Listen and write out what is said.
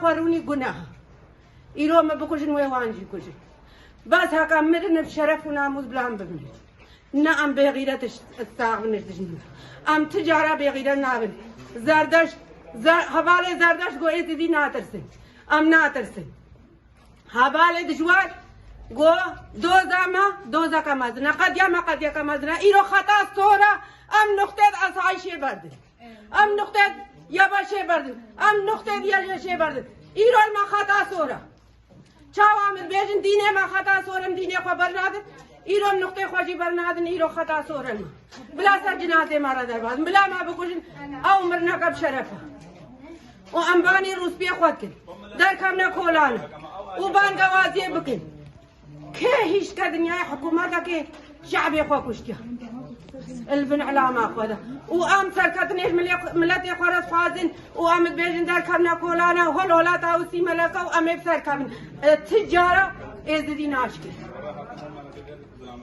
خوروني گناه ایرو ما بکشن و وانجی کشن بس هکا مرن بشرف و ناموز بلام ببینید نه ام به غیرت استاغ نشدن ام تجاره به غیرت نابن زردش حواله زردش گویت دی ناترسن ام ناترسن حواله دشوار گو دوزا کمازنا قد یا کمازنا ایرو خطا سورا ام نقطه اسایشه بردن ام نقطه یباشه بردن ام نقطه یشه بردن ایرو ما خطا سورا چاوامل بیشن دینه ما خطا سورم دینه خبر نادن ایرو نقطه خوشی برنادن ایرو خطا سورم بلا سر جنازه مارا در باز بلا ما بکشن او مرنا کب شرفه و انبانی روز بیا خود کن در کم نکولانه و بان گوازی بکن که هیچ که دنیای حکومت که شعبی خواه کشتیا البن علامه خوده و ام سرکتنیش ملت خورس خوازن و ام بیشن در کم نکولانه و هل هلات آوسی ملکه و ام افسر کمن تجاره ازدی ناشکر